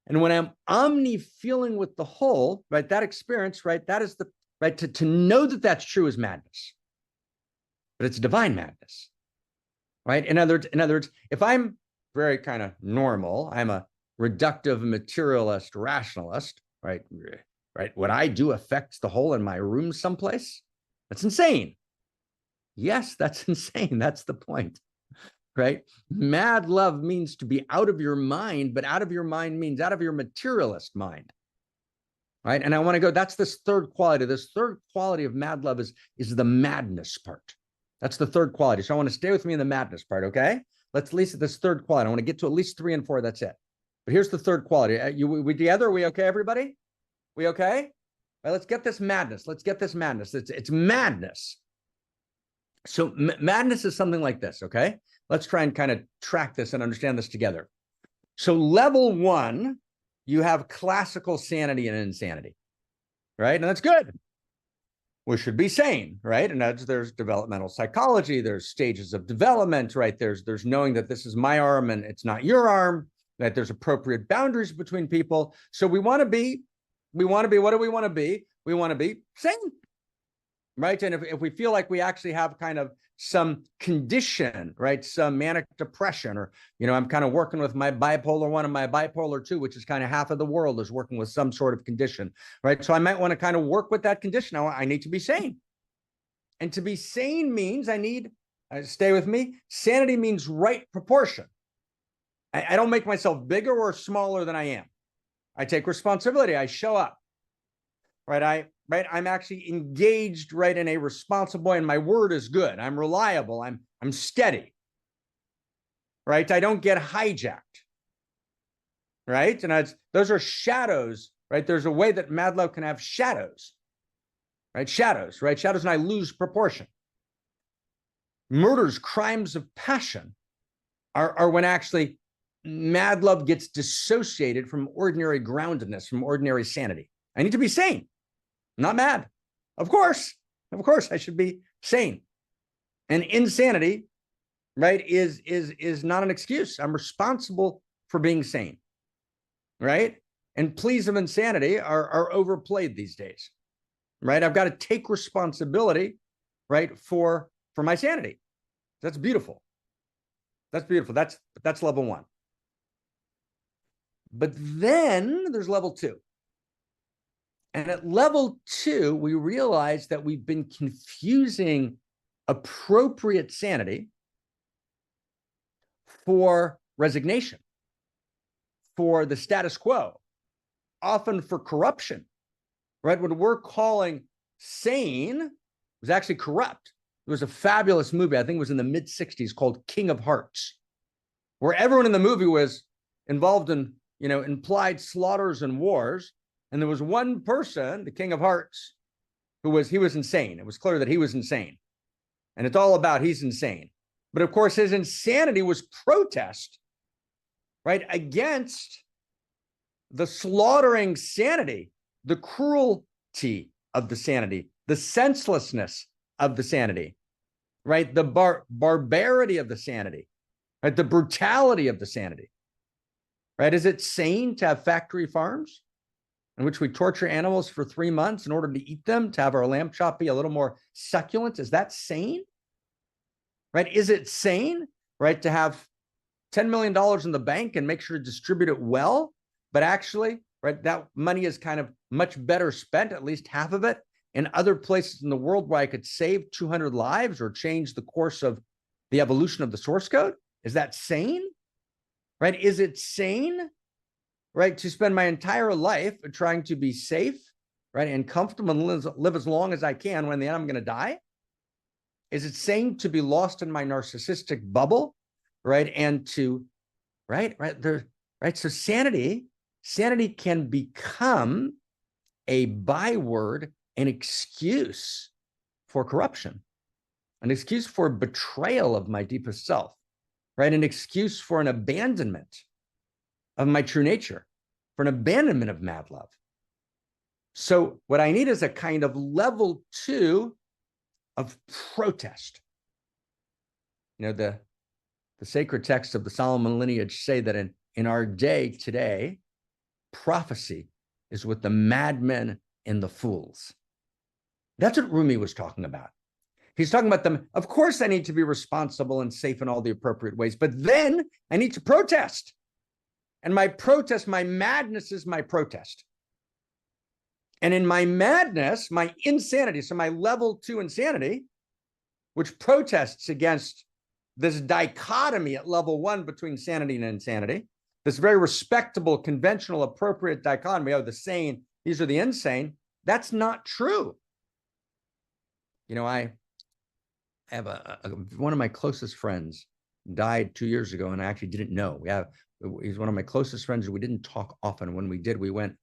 And when I'm omni-feeling with the whole, right, that experience, right, that is right, to know that that's true is madness. But it's divine madness, right? In other words, if I'm very kind of normal, I'm a reductive materialist rationalist, right? What I do affects the whole in my room someplace. That's insane. Yes, that's insane. That's the point, right? Mad love means to be out of your mind, but out of your mind means out of your materialist mind, right? And I want to go, that's this third quality. This third quality of mad love is the madness part. That's the third quality. So I want to stay with me in the madness part, okay? Let's at least at this third quality. I want to get to at least 3 and 4. That's it. But here's the third quality. We together? Are we okay, everybody? We okay? All right, let's get this madness. Let's get this madness. It's madness. So madness is something like this, okay? Let's try and kind of track this and understand this together. So level 1, you have classical sanity and insanity, right? And that's good. We should be sane, right? And there's developmental psychology, there's stages of development, right? There's knowing that this is my arm and it's not your arm, that there's appropriate boundaries between people. So we want to be, what do we want to be? We want to be sane, right? And if we feel like we actually have kind of some condition, right? Some manic depression, or, I'm kind of working with my bipolar 1 and my bipolar 2, which is kind of half of the world is working with some sort of condition, right? So I might want to kind of work with that condition. I need to be sane. And to be sane means stay with me, sanity means right proportion. I don't make myself bigger or smaller than I am. I take responsibility. I show up, right? I'm actually engaged, right, in a responsible way, and my word is good. I'm reliable. I'm steady, right? I don't get hijacked, right? And those are shadows, right? There's a way that mad love can have shadows, right? Shadows, right? Shadows, and I lose proportion. Murders, crimes of passion are when actually mad love gets dissociated from ordinary groundedness, from ordinary sanity. I need to be sane, not mad. Of course, I should be sane. And insanity, right, is not an excuse. I'm responsible for being sane, right? And pleas of insanity are overplayed these days, right? I've got to take responsibility, right, for my sanity. That's beautiful. That's beautiful. That's level 1. But then there's level 2. And at level 2, we realize that we've been confusing appropriate sanity for resignation, for the status quo, often for corruption, right? What we're calling sane was actually corrupt. There was a fabulous movie, I think it was in the mid-60s, called King of Hearts, where everyone in the movie was involved in, implied slaughters and wars. And there was one person, the King of Hearts, he was insane. It was clear that he was insane. And it's all about he's insane. But of course, his insanity was protest, right, against the slaughtering sanity, the cruelty of the sanity, the senselessness of the sanity, right? The barbarity of the sanity, right? The brutality of the sanity, right? Is it sane to have factory farms in which we torture animals for 3 months in order to eat them, to have our lamb chop be a little more succulent? Is that sane, right? Is it sane, right, to have $10 million in the bank and make sure to distribute it well, but actually, right, that money is kind of much better spent, at least half of it, in other places in the world where I could save 200 lives or change the course of the evolution of the source code? Is that sane, right? Is it sane, right, to spend my entire life trying to be safe, right, and comfortable and live as long as I can when in the end I'm going to die? Is it sane to be lost in my narcissistic bubble, right, and to, right, so sanity can become a byword, an excuse for corruption, an excuse for betrayal of my deepest self, right? An excuse for an abandonment of my true nature, for an abandonment of mad love. So what I need is a kind of level 2 of protest. The sacred texts of the Solomon lineage say that in our day today, prophecy is with the madmen and the fools. That's what Rumi was talking about. He's talking about them. Of course, I need to be responsible and safe in all the appropriate ways, but then I need to protest. And my protest, my madness is my protest. And in my madness, my insanity, so my level 2 insanity, which protests against this dichotomy at level 1 between sanity and insanity, this very respectable, conventional, appropriate dichotomy, the sane, these are the insane, that's not true. I have one of my closest friends died 2 years ago, and I actually didn't know. He's one of my closest friends. We didn't talk often. When we did, we went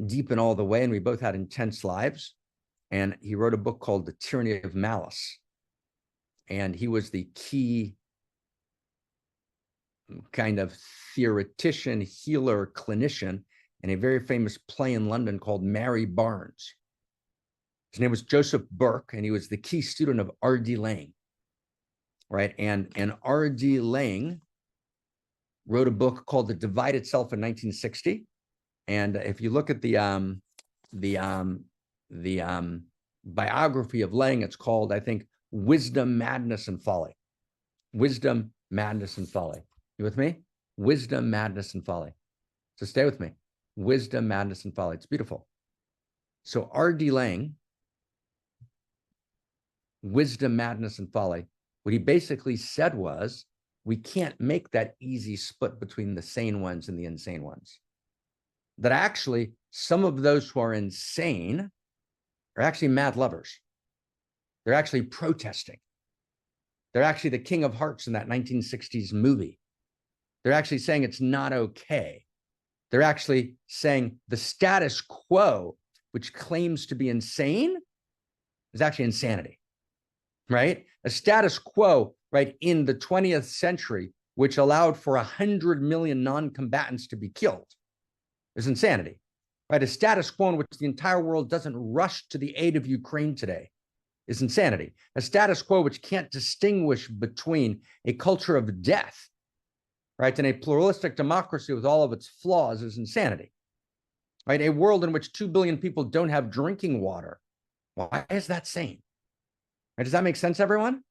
deep in all the way, and we both had intense lives. And he wrote a book called The Tyranny of Malice. And he was the key kind of theoretician, healer, clinician in a very famous play in London called Mary Barnes. His name was Joseph Burke, and he was the key student of R.D. Laing, right? And R.D. Laing wrote a book called The Divided Self in 1960. And if you look at the biography of Lang, it's called, I think, Wisdom, Madness, and Folly. Wisdom, Madness, and Folly. You with me? Wisdom, Madness, and Folly. So stay with me. Wisdom, Madness, and Folly. It's beautiful. So R.D. Lang, Wisdom, Madness, and Folly, what he basically said was, we can't make that easy split between the sane ones and the insane ones. That actually, some of those who are insane are actually mad lovers. They're actually protesting. They're actually the King of Hearts in that 1960s movie. They're actually saying it's not okay. They're actually saying the status quo, which claims to be insane, is actually insanity, right? A status quo, right, in the 20th century, which allowed for 100 million non-combatants to be killed, is insanity, right? A status quo in which the entire world doesn't rush to the aid of Ukraine today is insanity. A status quo which can't distinguish between a culture of death, right, and a pluralistic democracy with all of its flaws is insanity, right? A world in which 2 billion people don't have drinking water. Why is that sane? Right? Does that make sense, everyone?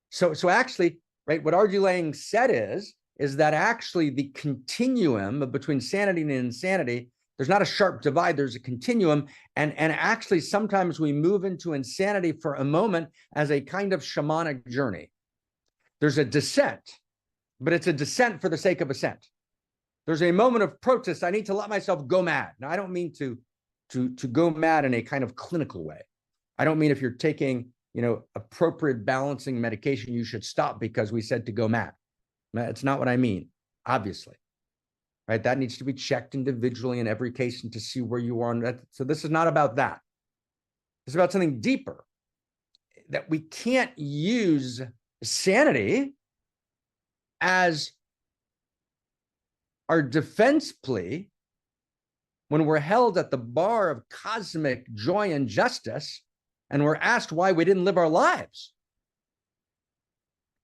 So actually, right, what R.D. Lang said is that actually the continuum between sanity and insanity, there's not a sharp divide, there's a continuum. And actually, sometimes we move into insanity for a moment as a kind of shamanic journey. There's a descent, but it's a descent for the sake of ascent. There's a moment of protest. I need to let myself go mad. Now, I don't mean to go mad in a kind of clinical way. I don't mean if you're taking, appropriate balancing medication, you should stop because we said to go mad. That's not what I mean, obviously, right? That needs to be checked individually in every case and to see where you are. So this is not about that. It's about something deeper, that we can't use sanity as our defense plea when we're held at the bar of cosmic joy and justice and we're asked why we didn't live our lives.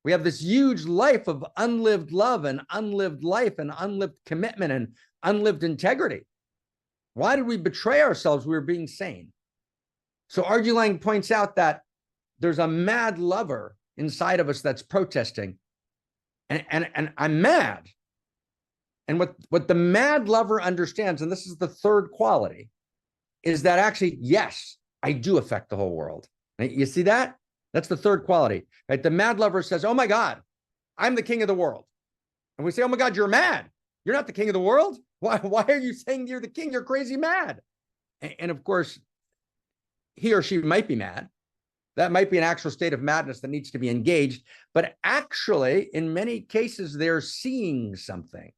We have this huge life of unlived love and unlived life and unlived commitment and unlived integrity. Why did we betray ourselves? We were being sane. So R.G. Lang points out that there's a mad lover inside of us that's protesting. And I'm mad. And what the mad lover understands, and this is the third quality, is that actually, yes, I do affect the whole world. Right? You see that? That's the third quality, right? The mad lover says, oh my God, I'm the king of the world. And we say, oh my God, you're mad. You're not the king of the world. Why are you saying you're the king? You're crazy mad. And of course, he or she might be mad. That might be an actual state of madness that needs to be engaged. But actually, in many cases, they're seeing something.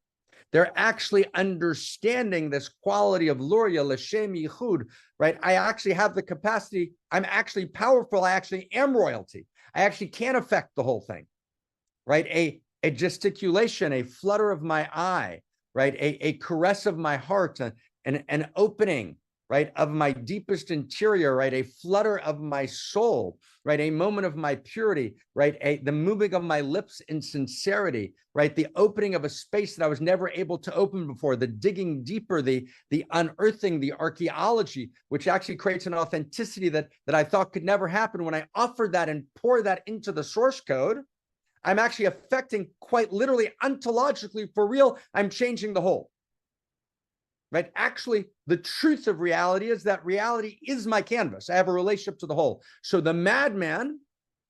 They're actually understanding this quality of Luria, L'Shem Yichud, right? I actually have the capacity. I'm actually powerful. I actually am royalty. I actually can affect the whole thing, right? A gesticulation, a flutter of my eye, right? A caress of my heart, an opening, right, of my deepest interior, right? A flutter of my soul, right? A moment of my purity, right? The moving of my lips in sincerity, right? The opening of a space that I was never able to open before, the digging deeper, the unearthing, the archaeology, which actually creates an authenticity that I thought could never happen. When I offer that and pour that into the source code, I'm actually affecting, quite literally, ontologically, for real, I'm changing the whole. Right? Actually, the truth of reality is that reality is my canvas. I have a relationship to the whole. So the madman,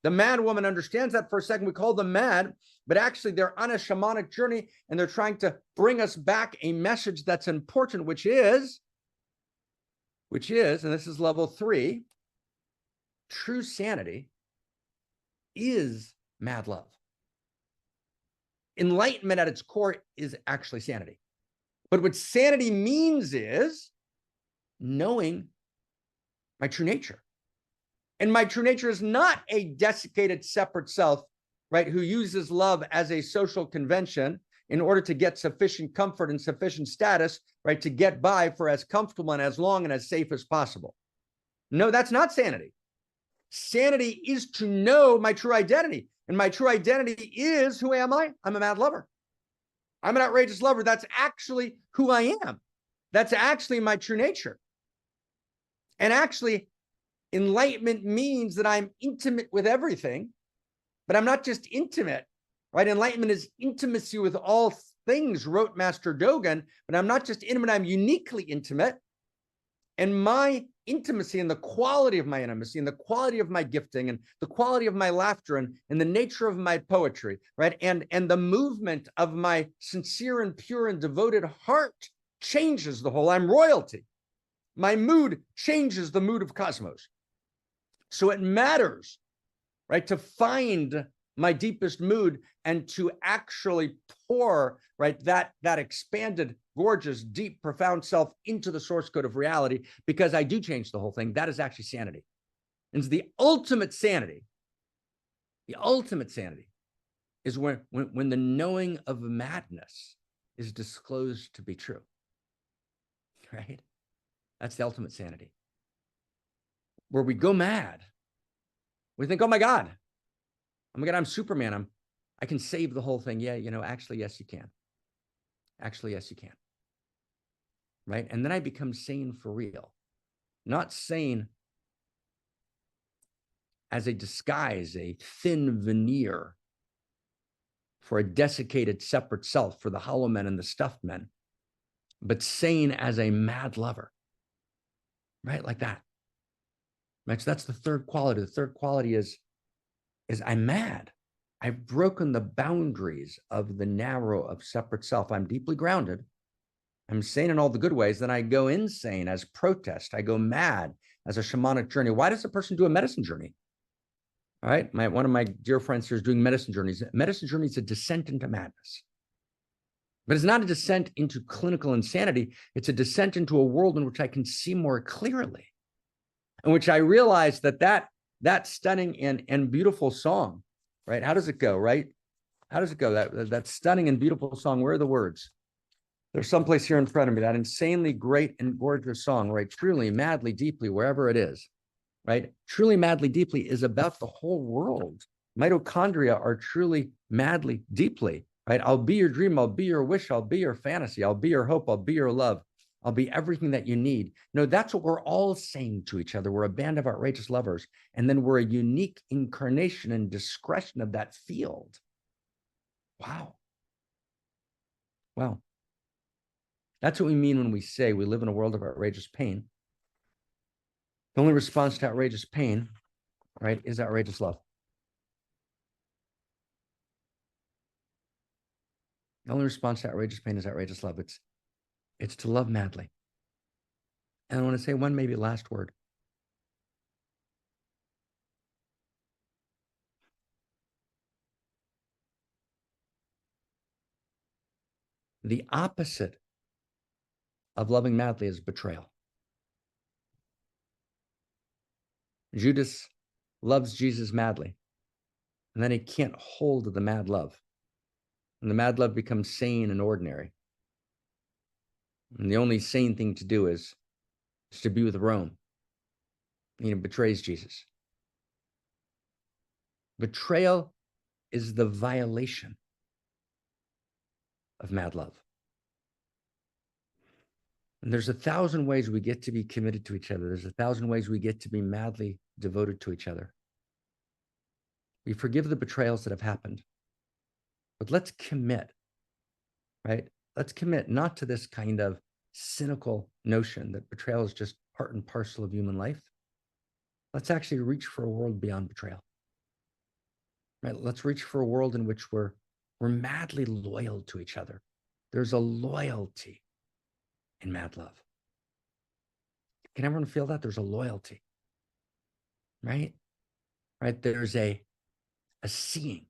the mad woman understands that for a second. We call them mad, but actually they're on a shamanic journey and they're trying to bring us back a message that's important, which is, and this is level 3, true sanity is mad love. Enlightenment at its core is actually sanity. But what sanity means is knowing my true nature. And my true nature is not a desiccated separate self, right, who uses love as a social convention in order to get sufficient comfort and sufficient status, right, to get by for as comfortable and as long and as safe as possible. No, that's not sanity. Sanity is to know my true identity. And my true identity is, who am I? I'm a mad lover. I'm an outrageous lover. That's actually who I am. That's actually my true nature. And actually, enlightenment means that I'm intimate with everything, but I'm not just intimate, right? Enlightenment is intimacy with all things, wrote Master Dogen, but I'm not just intimate, I'm uniquely intimate. And my intimacy and the quality of my intimacy and the quality of my gifting and the quality of my laughter and the nature of my poetry, right? And the movement of my sincere and pure and devoted heart changes the whole. I'm royalty. My mood changes the mood of cosmos. So it matters, right, to find my deepest mood and to actually pour, right, that expanded, gorgeous, deep, profound self into the source code of reality, because I do change the whole thing. That is actually sanity. And the ultimate sanity is when the knowing of madness is disclosed to be true, right? That's the ultimate sanity. Where we go mad, we think, oh my God, I'm Superman. I can save the whole thing. Yeah, actually, yes, you can. Actually, yes, you can. Right? And then I become sane for real. Not sane as a disguise, a thin veneer for a desiccated separate self, for the hollow men and the stuffed men, but sane as a mad lover. Right? Like that. Right? So that's the third quality. The third quality is I'm mad. I've broken the boundaries of the narrow of separate self. I'm deeply grounded. I'm sane in all the good ways. Then I go insane as protest. I go mad as a shamanic journey. Why does a person do a medicine journey? All right. One of my dear friends here is doing medicine journeys. Medicine journey is a descent into madness. But it's not a descent into clinical insanity. It's a descent into a world in which I can see more clearly, in which I realize that stunning and beautiful song, right? How does it go, right? How does it go? That stunning and beautiful song, where are the words? There's someplace here in front of me, that insanely great and gorgeous song, right? Truly, madly, deeply, wherever it is, right? Truly, madly, deeply is about the whole world. Mitochondria are truly, madly, deeply, right? I'll be your dream. I'll be your wish. I'll be your fantasy. I'll be your hope. I'll be your love. I'll be everything that you need. No, that's what we're all saying to each other. We're a band of outrageous lovers. And then we're a unique incarnation and discretion of that field. Wow. Wow. That's what we mean when we say we live in a world of outrageous pain. The only response to outrageous pain, right, is outrageous love. The only response to outrageous pain is outrageous love. It's to love madly. And I want to say one maybe last word. The opposite of loving madly is betrayal. Judas loves Jesus madly, and then he can't hold the mad love. And the mad love becomes sane and ordinary. And the only sane thing to do is to be with Rome. He betrays Jesus. Betrayal is the violation of mad love. And there's 1,000 ways we get to be committed to each other. There's 1,000 ways we get to be madly devoted to each other. We forgive the betrayals that have happened, but let's commit, right? Let's commit not to this kind of cynical notion that betrayal is just part and parcel of human life. Let's actually reach for a world beyond betrayal, right? Let's reach for a world in which we're madly loyal to each other. There's a loyalty in mad love. Can everyone feel that? There's a loyalty, right? Right? There's a seeing.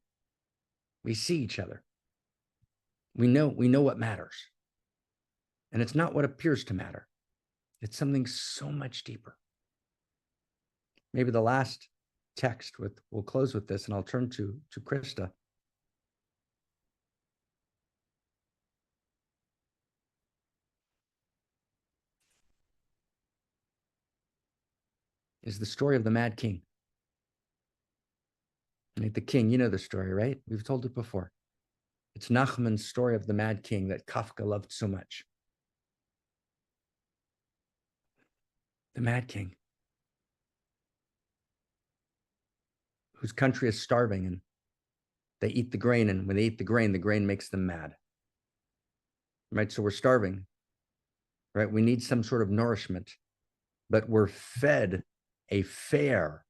We see each other. We know what matters. And it's not what appears to matter. It's something so much deeper. Maybe the last text we'll close with this, and I'll turn to Krista. Is the story of the Mad King. Right? The king, you know the story, right? We've told it before. It's Nachman's story of the Mad King that Kafka loved so much. The Mad King, whose country is starving, and they eat the grain, and when they eat the grain makes them mad. Right? So we're starving, right? We need some sort of nourishment, but we're fed a fare,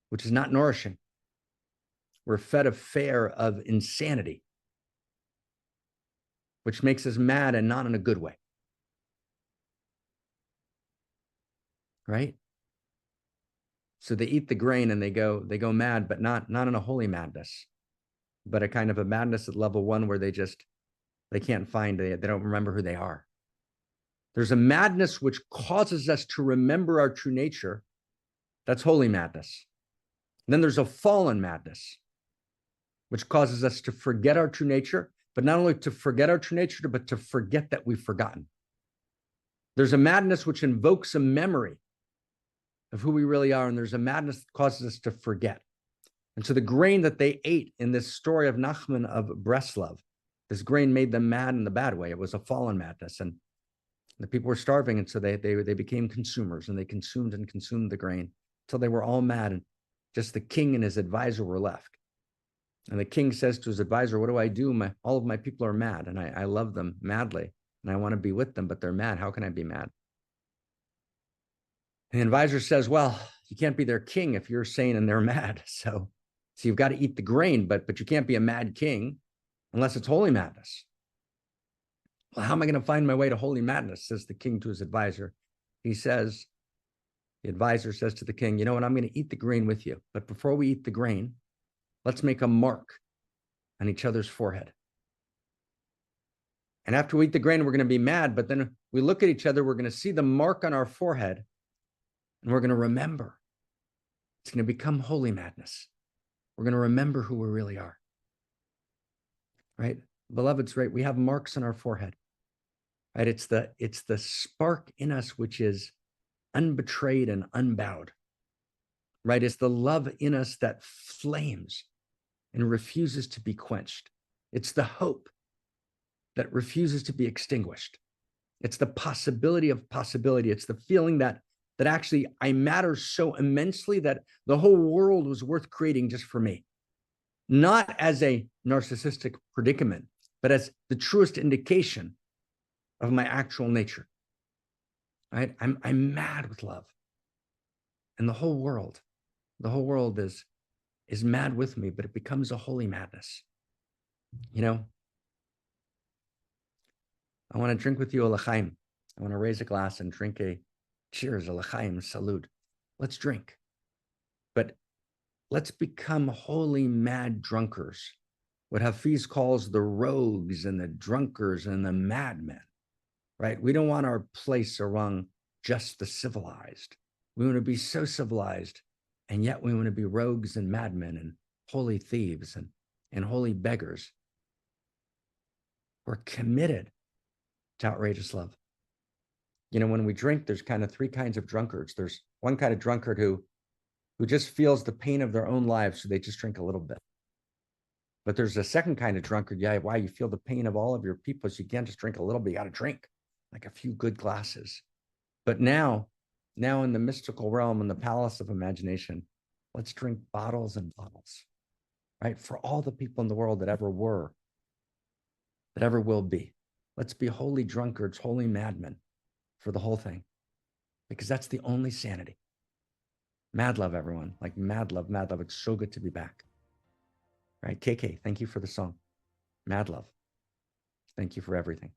which is not nourishing. We're fed a fare of insanity, which makes us mad, and not in a good way. Right? So they eat the grain and they go mad, but not in a holy madness, but a kind of a madness at level 1 where they can't find, they don't remember who they are. There's a madness which causes us to remember our true nature. That's holy madness. And then there's a fallen madness, which causes us to forget our true nature, but not only to forget our true nature, but to forget that we've forgotten. There's a madness which invokes a memory of who we really are, and there's a madness that causes us to forget. And so the grain that they ate in this story of Nachman of Breslov, this grain made them mad in the bad way. It was a fallen madness, and the people were starving, and so they became consumers, and they consumed the grain until they were all mad, and just the king and his advisor were left. And the king says to his advisor, "What do I do? All of my people are mad, and I love them madly, and I want to be with them, but they're mad. How can I be mad?" And the advisor says, "Well, you can't be their king if you're sane and they're mad. So you've got to eat the grain, but you can't be a mad king unless it's holy madness." "Well, how am I going to find my way to holy madness?" says the king to his advisor. The advisor says to the king, "You know what? I'm going to eat the grain with you. But before we eat the grain, let's make a mark on each other's forehead. And after we eat the grain, we're going to be mad. But then we look at each other, we're going to see the mark on our forehead, and we're going to remember. It's going to become holy madness. We're going to remember who we really are." Right? Beloveds, right? We have marks on our forehead. Right? It's the spark in us which is unbetrayed and unbowed. Right? It's the love in us that flames and refuses to be quenched. It's the hope that refuses to be extinguished. It's the possibility of possibility. It's the feeling that actually I matter so immensely that the whole world was worth creating just for me. Not as a narcissistic predicament, but as the truest indication of my actual nature. Right? I'm mad with love. And the whole world is mad with me, but it becomes a holy madness. You know, I want to drink with you a l'chaim. I want to raise a glass and drink a cheers, a l'chaim, salute. Let's drink. But let's become holy mad drunkards, what Hafiz calls the rogues and the drunkards and the madmen, right? We don't want our place among just the civilized. We want to be so civilized, and yet we want to be rogues and madmen and holy thieves and holy beggars. We're committed to outrageous love. You know, when we drink, there's kind of 3 kinds of drunkards. There's one kind of drunkard who just feels the pain of their own lives, so they just drink a little bit. But there's a second kind of drunkard. Yeah, why? You feel the pain of all of your people, so you can't just drink a little bit. You got to drink like a few good glasses. But now in the mystical realm, in the palace of imagination, let's drink bottles and bottles, right? For all the people in the world that ever were, that ever will be. Let's be holy drunkards, holy madmen for the whole thing, because that's the only sanity. Mad love, everyone. Like mad love, mad love. It's so good to be back. Right? KK, thank you for the song. Mad love. Thank you for everything.